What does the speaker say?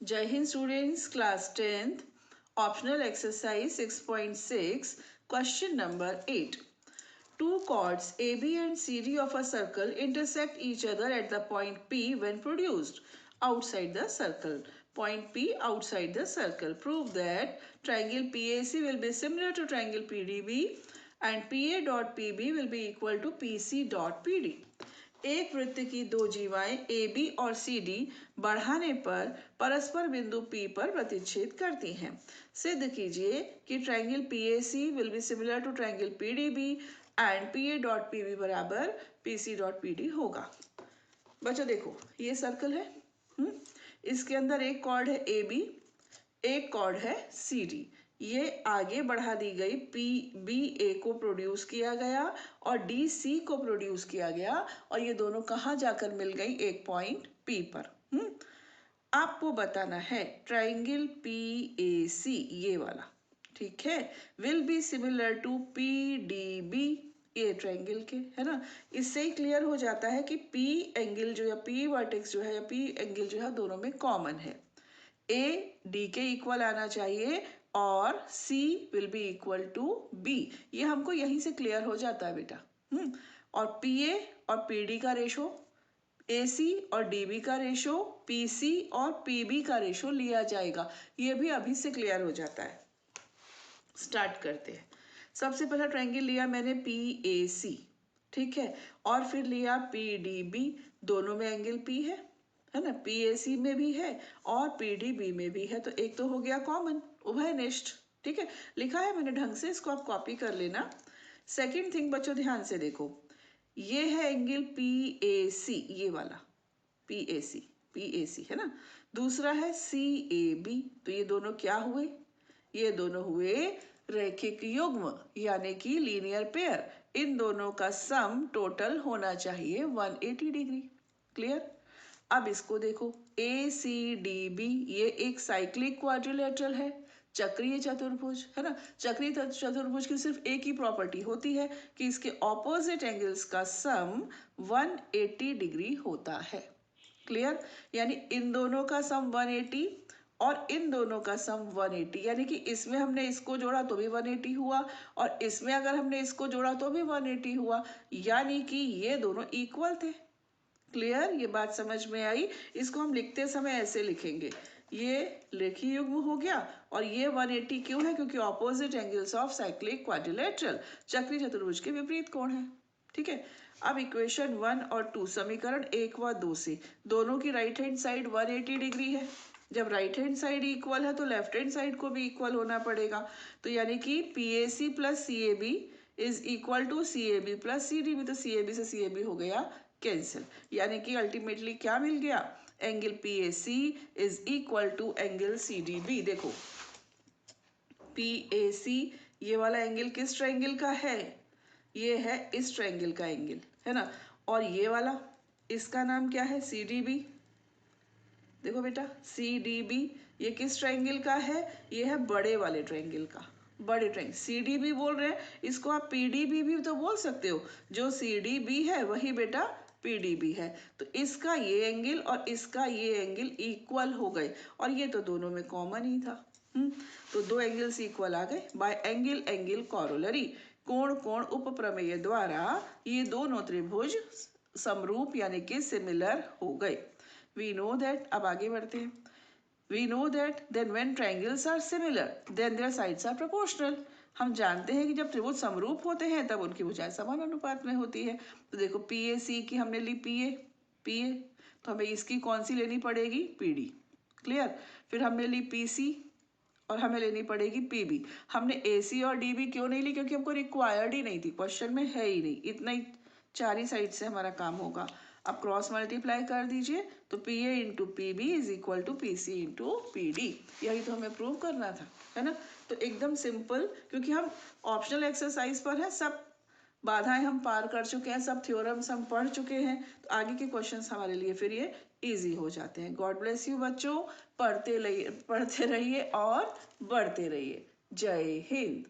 Jai Hind students, class 10th, optional exercise 6.6, question number 8. Two chords AB and CD of a circle intersect each other at the point P when produced outside the circle. Point P outside the circle. Prove that triangle PAC will be similar to triangle PDB and PA dot PB will be equal to PC dot PD. एक वृत्त की दो जीवाएं AB और CD बढ़ाने पर परस्पर बिंदु P पर प्रतिच्छेद करती हैं। सिद्ध कीजिए कि triangle PAC will be similar to triangle PDB and PA dot PB बराबर PC डॉट PD होगा। बच्चों देखो ये सर्कल है, इसके अंदर एक कॉर्ड है AB, एक कॉर्ड है CD। ये आगे बढ़ा दी गई PBA को प्रोड्यूस किया गया और DC को प्रोड्यूस किया गया और ये दोनों कहाँ जाकर मिल गई? एक पॉइंट P पर। आपको बताना है ट्राइंगल PAC ये वाला, ठीक है, will be similar to PDB ये ट्राइंगल के, है ना। इससे ही क्लियर हो जाता है कि P एंगल जो है, P वर्टेक्स जो है या P एंगल जो है दोनों में कॉमन है। A D के इक्वल आना चाहिए और C will be equal to B। ये हमको यहीं से क्लियर हो जाता है बेटा। और PA और PD का रेशो, AC और DB का रेशो, PC और PB का रेशो लिया जाएगा। ये भी अभी से क्लियर हो जाता है। स्टार्ट करते हैं। सबसे पहला ट्रायंगल लिया मैंने PAC, ठीक है, और फिर लिया PDB। दोनों में एंगल P है ना, PAC में भी है और PDB में भी है, तो एक तो हो गया कॉमन, उभयनिष्ठ, ठीक है। लिखा है मैंने ढंग से, इसको आप कॉपी कर लेना। सेकंड थिंग बच्चों ध्यान से देखो, ये है एंगल PAC, ये वाला PAC है ना। दूसरा है CAB, तो ये दोनों क्या हुए? ये दोनों हुए रैखिक युग्म यानी कि लीनियर पेयर। इन दोनों का सम टोटल होना चाहिए 180 डिग्री। क्लियर? अब इसको देखो, ACDB ये एक साइक्लिक क्वाड्रिलेटरल है, चक्रीय चतुर्भुज, है ना। चक्रीय चतुर्भुज की सिर्फ एक ही प्रॉपर्टी होती है कि इसके ऑपोजिट एंगल्स का सम 180 डिग्री होता है। क्लियर? यानी इन दोनों का सम 180 और इन दोनों का सम 180, यानी कि इसमें हमने इसको जोड़ा तो भी 180 हुआ और इसमें अगर हमने इसको जोड़ा तो भी 180 हुआ, यानी कि ये दोनों इक्वल थे। क्लियर? ये बात समझ में आई? इसको हम लिखते समय ऐसे लिखेंगे, ये रेखीय युग्म हो गया और ये 180 क्यों है? क्योंकि opposite angles of cyclic quadrilateral, चक्रीय चतुर्भुज के विपरीत कोण है, ठीक है। अब इक्वेशन 1 और 2, समीकरण 1 व 2 से दोनों की राइट हैंड साइड 180 डिग्री है। जब राइट हैंड साइड इक्वल है तो लेफ्ट हैंड साइड को भी इक्वल होना पड़ेगा, तो यानी कि PAC plus CAB is equal to CAB plus CDB, तो CAB से CAB हो गया कैंसिल, यानी कि अल्टीमेटली क्या मिल गया? Angle PAC is equal to angle CDB। देखो PAC ये वाला एंगल किस ट्रायंगल का है? ये है इस ट्रायंगल का एंगल, है ना। और ये वाला, इसका नाम क्या है? CDB। देखो बेटा CDB ये किस ट्रायंगल का है? ये है बड़े वाले ट्रायंगल का, बड़े ट्रायंगल। CDB बोल रहे हैं, इसको आप PDB भी तो बोल सकते हो। जो CDB है वही बेटा PDB है, तो इसका ये एंगल और इसका ये एंगल इक्वल हो गए और ये तो दोनों में कॉमन ही था। तो दो एंगल्स इक्वल आ गए बाय एंगल एंगल कॉरोलरी, कोण कोण उपप्रमेय द्वारा ये दोनों त्रिभुज समरूप यानी कि सिमिलर हो गए। We know that, अब आगे बढ़ते हैं। We know that then when triangles are similar then their sides are proportional। हम जानते हैं कि जब त्रिभुज समरूप होते हैं तब उनकी भुजाएं समान अनुपात में होती है। तो देखो PAC की हमने ली PA, तो हमें इसकी कौन सी लेनी पड़ेगी? PD। क्लियर? फिर हमने ली PC और हमें लेनी पड़ेगी PB। हमने AC और DB क्यों नहीं ली? क्योंकि हमको रिक्वायर्ड ही नहीं थी, क्वेश्चन में है ही नहीं। इतना ही, चार ही साइड से हमारा काम होगा। अब क्रॉस मल्टीप्लाई कर दीजिए तो PA into PB is equal to PC into PD। यही तो हमें प्रूव करना था, है ना। तो एकदम सिंपल, क्योंकि हम ऑप्शनल एक्सरसाइज पर हैं, सब बाधाएं हम पार कर चुके हैं, सब थ्योरम्स हम पढ़ चुके हैं, तो आगे के क्वेश्चंस हमारे लिए फिर ये इजी हो जाते हैं। गॉड ब्लेस यू बच्चों, पढ़ते रहिए और बढ़ते रहिए। जय हिंद।